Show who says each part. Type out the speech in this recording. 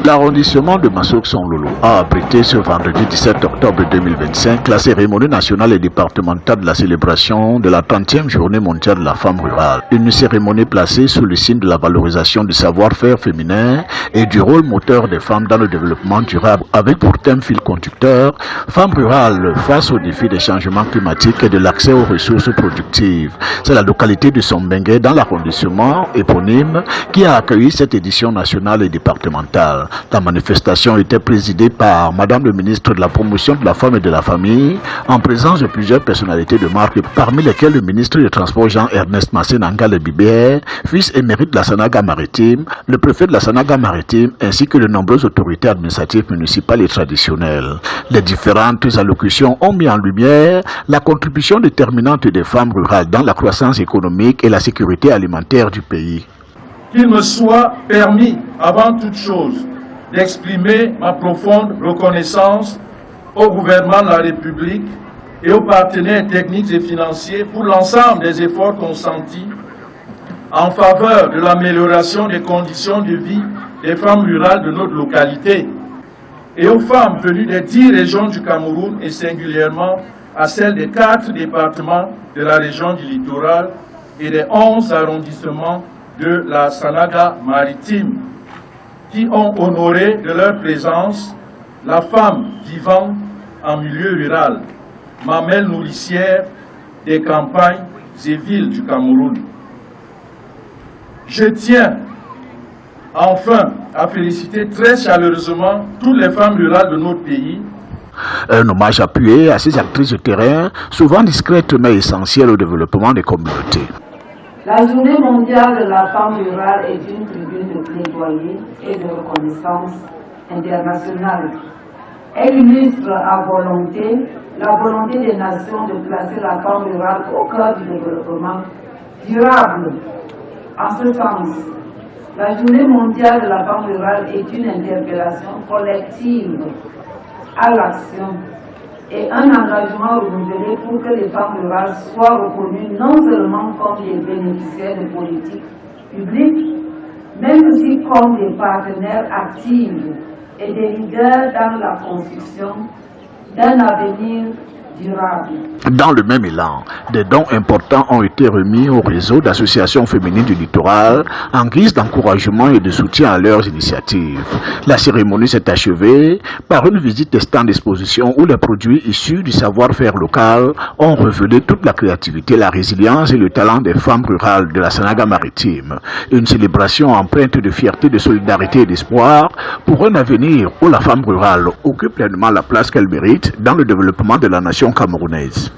Speaker 1: L'arrondissement de Massouk-Sonlolo a abrité ce vendredi 17 octobre 2025 la cérémonie nationale et départementale de la célébration de la 30e journée mondiale de la femme rurale. Une cérémonie placée sous le signe de la valorisation du savoir-faire féminin et du rôle moteur des femmes dans le développement durable avec pour thème fil conducteur « Femmes rurales face aux défis des changements climatiques et de l'accès aux ressources productives ». C'est la localité de Sombengue dans l'arrondissement éponyme qui a accueilli cette édition nationale et départementale. La manifestation était présidée par Madame le ministre de la Promotion de la Femme et de la Famille, en présence de plusieurs personnalités de marque, parmi lesquelles le ministre des Transports Jean-Ernest Massénanga Lebibé, fils émérite de la Sanaga Maritime, le préfet de la Sanaga Maritime, ainsi que de nombreuses autorités administratives municipales et traditionnelles. Les différentes allocutions ont mis en lumière la contribution déterminante des femmes rurales dans la croissance économique et la sécurité alimentaire du pays.
Speaker 2: Qu'il me soit permis, avant toute chose, d'exprimer ma profonde reconnaissance au gouvernement de la République et aux partenaires techniques et financiers pour l'ensemble des efforts consentis en faveur de l'amélioration des conditions de vie des femmes rurales de notre localité et aux femmes venues des 10 régions du Cameroun et singulièrement à celles des 4 départements de la région du littoral et des 11 arrondissements de la Sanaga Maritime, qui ont honoré de leur présence la femme vivant en milieu rural, mamelle nourricière des campagnes et villes du Cameroun. Je tiens enfin à féliciter très chaleureusement toutes les femmes rurales de notre pays.
Speaker 1: Un hommage appuyé à ces actrices de terrain, souvent discrètes mais essentielles au développement des communautés.
Speaker 3: La journée mondiale de la femme rurale est une tribune de plaidoyer et de reconnaissance internationale. Elle illustre à volonté la volonté des nations de placer la femme rurale au cœur du développement durable. En ce sens, la journée mondiale de la femme rurale est une interpellation collective à l'action et un engagement renouvelé pour que les femmes rurales soient reconnues non seulement comme des bénéficiaires de politiques publiques, mais aussi comme des partenaires actifs et des leaders dans la construction d'un avenir durable.
Speaker 1: Dans le même élan, des dons importants ont été remis au réseau d'associations féminines du littoral en guise d'encouragement et de soutien à leurs initiatives. La cérémonie s'est achevée par une visite des stands d'exposition où les produits issus du savoir-faire local ont révélé toute la créativité, la résilience et le talent des femmes rurales de la Sanaga Maritime. Une célébration empreinte de fierté, de solidarité et d'espoir pour un avenir où la femme rurale occupe pleinement la place qu'elle mérite dans le développement de la nation camerounaise.